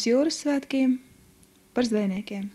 pēc jūras svētkiem par zvejniekiem.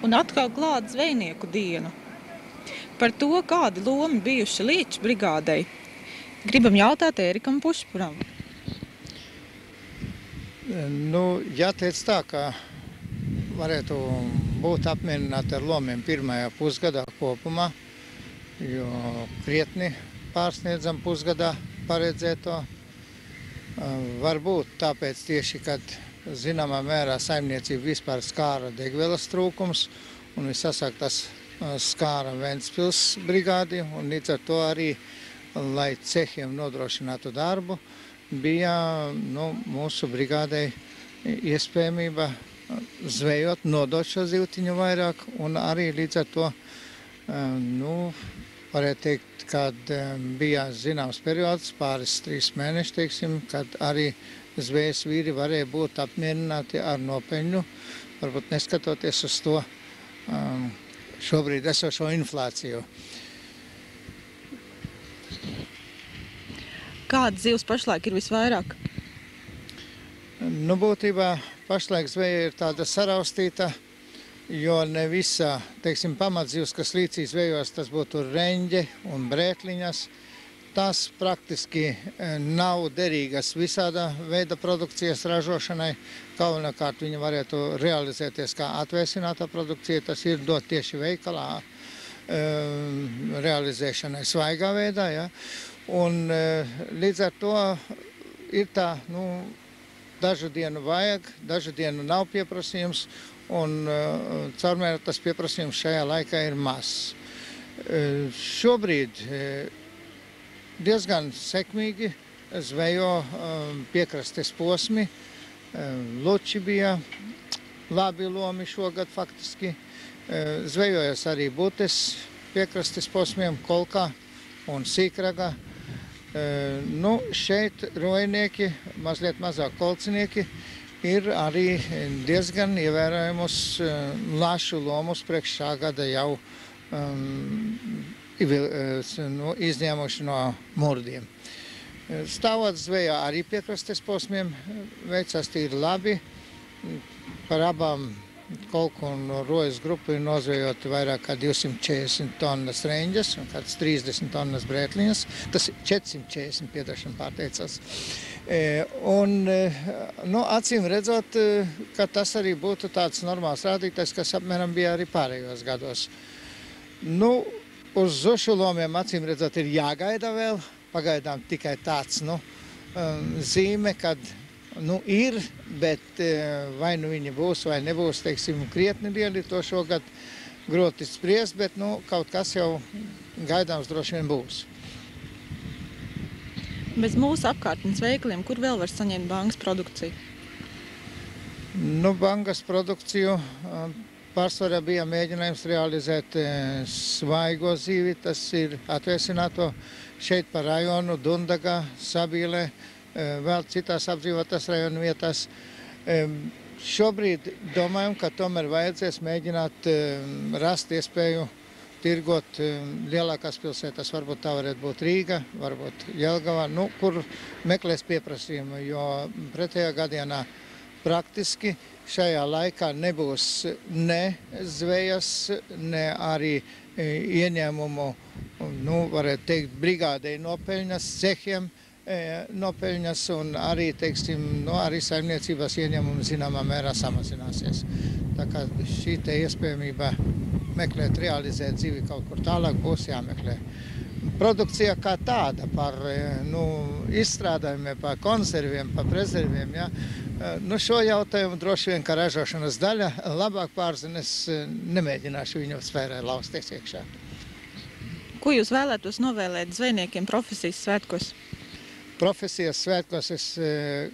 Un atkal klāt zvejnieku dienu. Par to, kādi lomi bijuši Līča brigādei, gribam jautāt Ērikam Pušpuram. Jāteic tā, ka varētu būt apmierināti ar lomiem pirmajā pusgadā kopumā, jo krietni pārsniedzam pusgadā paredzēto. Varbūt tāpēc tieši, kad zināmā mērā saimniecība vispār skāra degvielas trūkums un visasāk tas skāra Ventspils brigādi, un līdz ar to arī, lai cehiem nodrošinātu darbu, bija mūsu brigādei iespējamība zvejot, nodot šo zivtiņu vairāk, un arī līdz ar to, varētu teikt, kad bija zināms periods, pāris 3 mēneši, teiksim, kad arī zvejas vīri varēja būt apmierināti ar nopeļņu, varbūt neskatoties uz to šobrīd esošo inflāciju. Kāda zivs pašlaik ir visvairāk? Būtībā pašlaik zveja ir tāda saraustīta, jo ne visa, teiksim, pamatzivs, kas līcī zvejos, tas būtu reņģe un brēkliņas. Tās praktiski nav derīgas visāda veida produkcijas ražošanai. Galvenokārt viņa varētu realizēties kā atvēsināta produkcija. Tas ir dot tieši veikalā realizēšanai svaigā veidā. Ja? Un līdz ar to ir tā, dažu dienu vajag, dažu dienu nav pieprasījums, un caurmērā tas pieprasījums šajā laikā ir mazs. Šobrīd diezgan sekmīgi zvejo piekrastes posmi. Luči bija labi lomi šogad faktiski. Zvejojas arī Butes piekrastes posmiem, Kolkā un Sīkraga. Šeit rojnieki, mazliet mazāk kolcinieki, ir arī diezgan ievērojamus lašu lomus priekš šā gada jau izņēmuši no murdiem. Stāvot zvejā arī piekrastes posmiem veicas tīri labi. Par abām kolku un rojas grupu ir nozvejoti vairāk kā 240 tonnas reņģes un kāds 30 tonnas brētliņas. Tas ir 440, piedošana pārteicās. Acīm redzot, ka tas arī būtu tāds normāls rādītājs, kas apmēram bija arī pārējos gados. Uz zušu lomiem, acīm redzot, ir jāgaida vēl. Pagaidām tikai tāds zīme, kad ir, bet vai viņi būs vai nebūs, teiksim, krietni lieli, to šogad grūti spriest, bet kaut kas jau gaidāms droši vien būs. Bez mūsu apkārtnes veikaliem, kur vēl var saņemt bankas produkciju? Bankas produkciju pārsvarā bija mēģinājums realizēt svaigo zīvi, tas ir atvēsināto šeit pa rajonu, Dundagā, Sabīlē, vēl citās apdzīvotās rajonu vietās. Šobrīd domājam, ka tomēr vajadzēs mēģināt rast iespēju tirgot lielākās pilsētās. Varbūt tā varētu būt Rīga, varbūt Jelgava, kur meklēs pieprasījumu, jo pretējā gadienā praktiski šajā laikā nebūs ne zvejas, ne arī ieņēmumu, varētu teikt, brigādei nopeļņas, cehiem nopeļņas un arī, teiksim, arī saimniecības ieņēmumi zināmā mērā samazināsies. Tā kā šī te iespējamība meklēt, realizēt dzīvi kaut kur tālāk būs jāmeklē. Produkcija kā tāda par izstrādājumiem, par konserviem, par prezerviem, šo jautājumu droši vien, ka ražošanas daļa labāk pārzina, es nemēģināšu viņu sfērē lausties iekšā. Ko jūs vēlētos novēlēt zvejniekiem profesijas svētkos? Profesijas svētkos es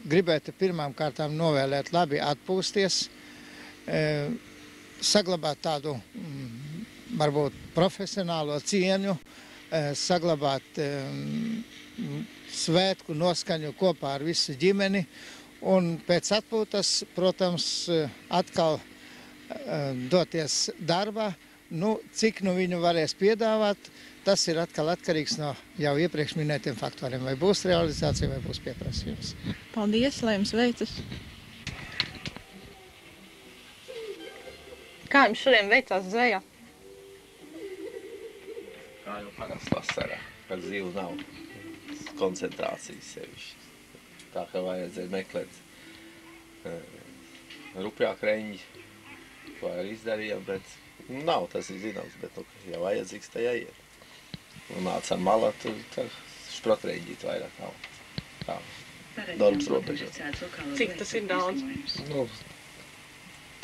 gribētu pirmām kārtām novēlēt labi atpūsties, saglabāt tādu, varbūt, profesionālo cieņu, saglabāt svētku noskaņu kopā ar visu ģimeni un pēc atpūtas, protams, atkal doties darbā. Cik viņu varēs piedāvāt, tas ir atkal atkarīgs no jau iepriekš minētiem faktoriem. Vai būs realizācija, vai būs pieprasījums. Paldies, lai jums veicas! Kā jums šodien veicās zvejā? Kā jau parasti vasarā, kad zivu nav koncentrācijas sevišķi. Tā kā vajadzēja meklēt rupjāk reņģi, ko arī izdarījām, bet nav, tas ir zināms, bet ja vajadzīgs, tā jāiet. Un nāca malā, tur šprotreņģīt vairāk nav. Tā, darbs robežās. Cik tas ir daudz?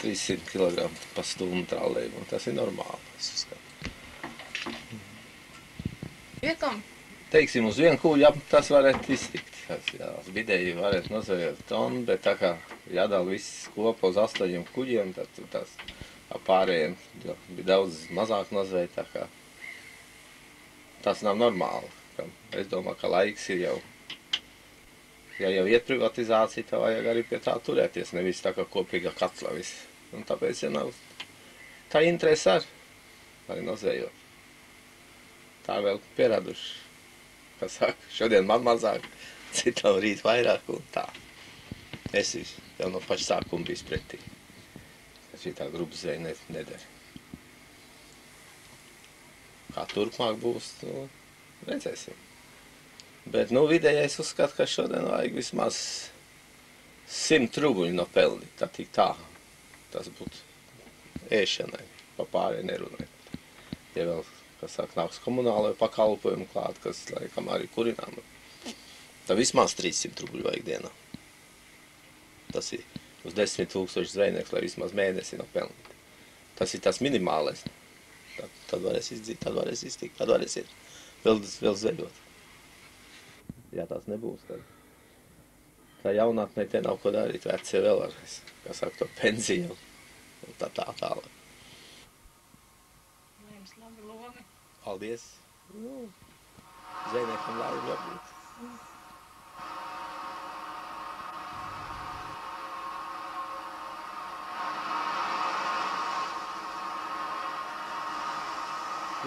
300 kg pa stundu trallējumu, un tas ir normāli, es uzskatu. Viekam? Teiksim, uz vienu kuģi tas varētu iztikt. Vidēji varētu nozvejot tonu, bet tā kā jādala viss kopā uz 8 kuģiem, tad tas pārējiem bija daudz mazāk nozveja, tā kā tas nav normāli. Es domāju, ka laiks ir jau, ja jau iet privatizācija, tā vajag arī pie tā turēties, nevis tā kā kopīga katla viss. Un tāpēc, ja nav tā interese ar, lai nozvejot. Tā vēl pieraduši, kā saka, šodien man mazāk, citam rīt vairāk un tā. Es jau no paša sākuma biju pretī, ka šī tā grupas zveja nedara. Kā turpmāk būs, redzēsim. Bet, vidējais uzskatu, ka šodien vajag vismaz 100 trubuļu nopelnīt, tā tik tā. Tas būtu ēšanai, pa pārējai nerunājot. Ja vēl, kas saka, nāks komunālo pakalpojumu klāt, kas, laikam, arī kurinām, tad vismaz 300 trubuļu vajag dienā. Tas ir uz 10 000 zvejnieks, lai vismaz mēnesi nopelnīt. Tas ir tas minimālais. Tad varēs izdzīt, tad varēs iztikt, tad varēs iet vēl zvejot. Ja tas nebūs, tad tā jaunatnē te nav ko darīt, vecie vēl ar, kā saka, to pensiju un tā tālāk. Jums labi logi. Paldies. Zvejniekam labi jābūt.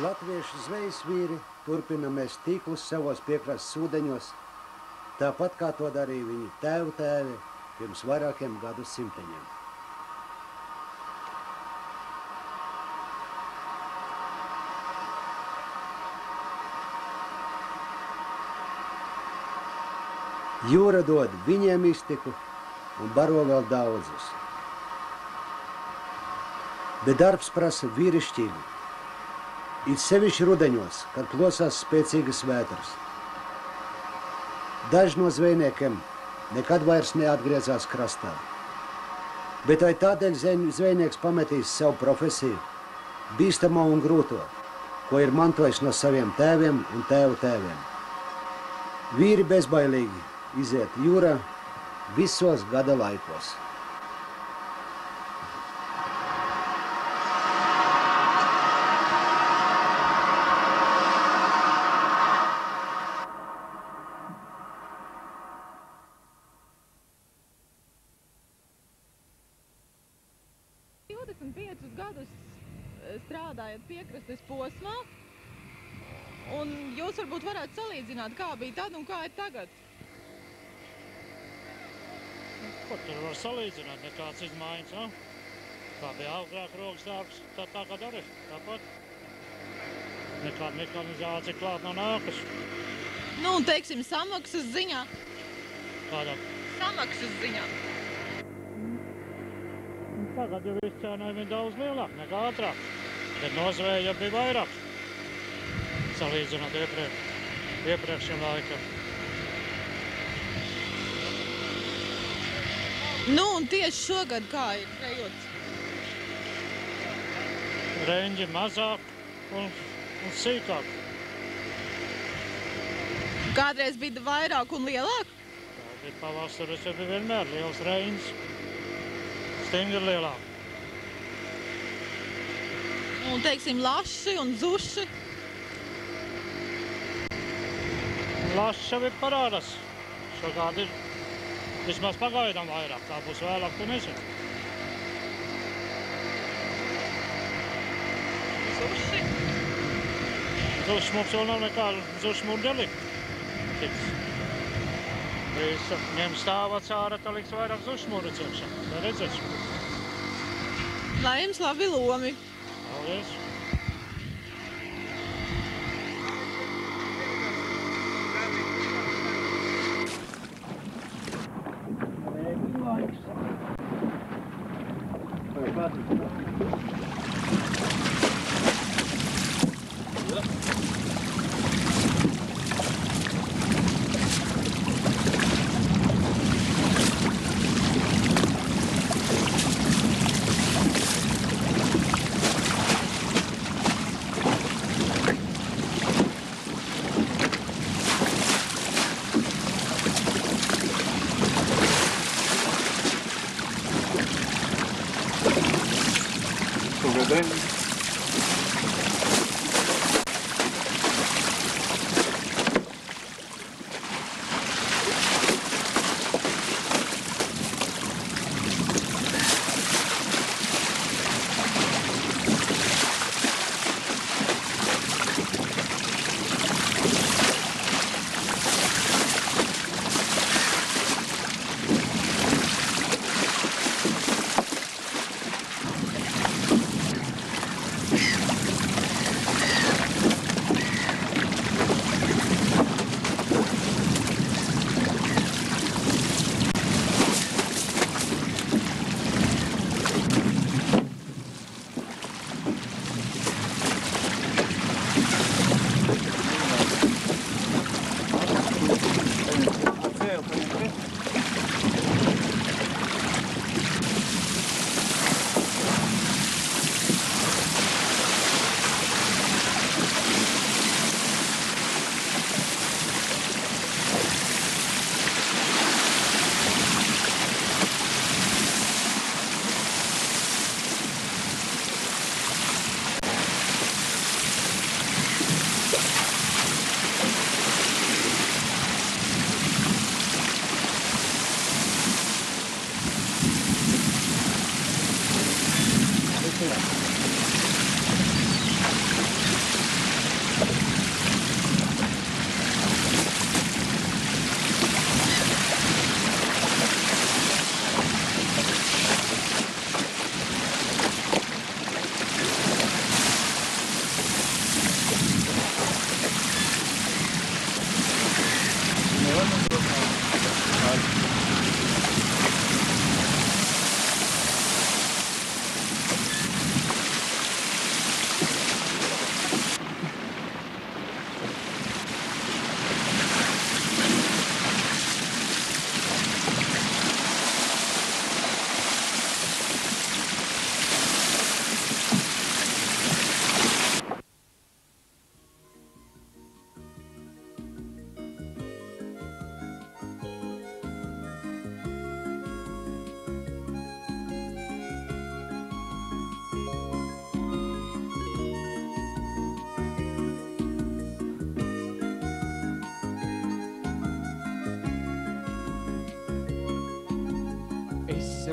Latviešu zvejas vīri turpina mest tīklus savos piekrastes ūdeņos, tāpat kā to darīja viņu tēvu tēvi pirms vairākiem gadu simteņiem. Jūra dod viņiem iztiku un baro vēl daudzus. Bet darbs prasa vīrišķību. It sevišķi rudeņos, kad plosās spēcīgas vētras. Daži no zvejniekiem nekad vairs neatgriezās krastā. Bet vai tādēļ zvejnieks pametīs savu profesiju, bīstamo un grūto, ko ir mantojis no saviem tēviem un tēvu tēviem? Vīri bezbailīgi iziet jūrā visos gada laikos. Strādājat piekrastes posmā, un jūs varbūt varētu salīdzināt, kā bija tad un kā ir tagad. Ko tur var salīdzināt? Nekāds izmaiņas, no? Kā bija agrāk rokas darbs, tagad arī tāpat. Nekāda mekanizācija klāt nav nākas. Nu, un teiksim, samaksas ziņā. Kādā? Samaksas ziņā. Tagad jau viss cēnājumi ir daudz lielāk nekā ātrāk. Bet nozvēja bija vairāk, salīdzinot iepriekšējiem laikam. Nu, un tieši šogad kā ir rejots? Reņģi mazāk un sīkāk. Kādreiz bija vairāk un lielāk? Tā bija pavasaris, jau bija vienmēr liels reņģis, stingri lielāk. Un, teiksim, laši un zuši? Laši jau ir parādās. Šogad ir vismaz pagaidām vairāk, tā būs vēlāk, tu nezinu. Zuši? Zuši mums vēl nav nekāda zuši murdeli. Visu ņem stāvats ārā, tā liks vairāk zuši murdi ciemšā. Tā redzēs. Lai jums labi lomi! Paldies!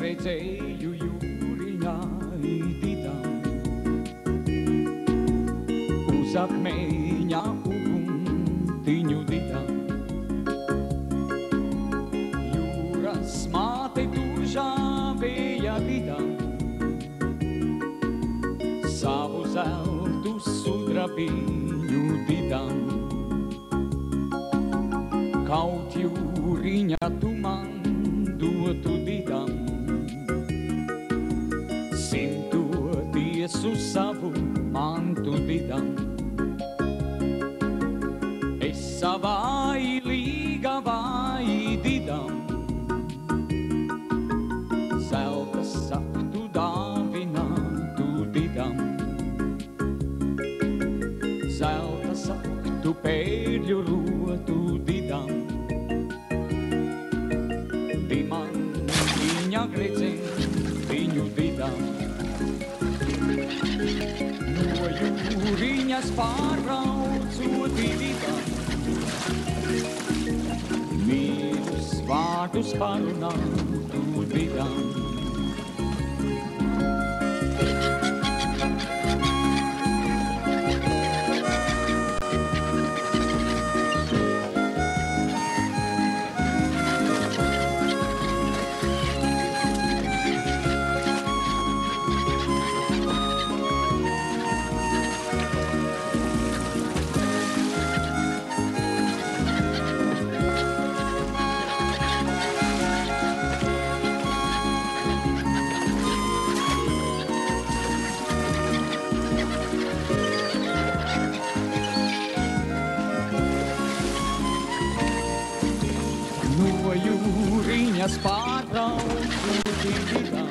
redzēju jūriņā ididam, uz akmeņa uguntiņu didam. Jūras māte tur žāvēja didam, savu zeltu sudrabiņu didam. Kaut jūriņa tu man dotu didam, simtotiesu savu mantu didam. Es savai līgavai didam, zelta saktu dāvinātu didam. Zelta saktu pērļu rotu didam. Dimantiņa gredzim viņu didam. No jūriņas pārbraucot didam. Mīlus vārdus parunātu didam. No jūriņas pārbraucu didam,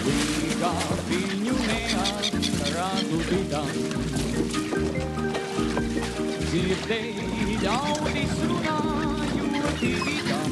Rīgā viņu neatradu didam. Dzirdēju ļaudis runājot didam,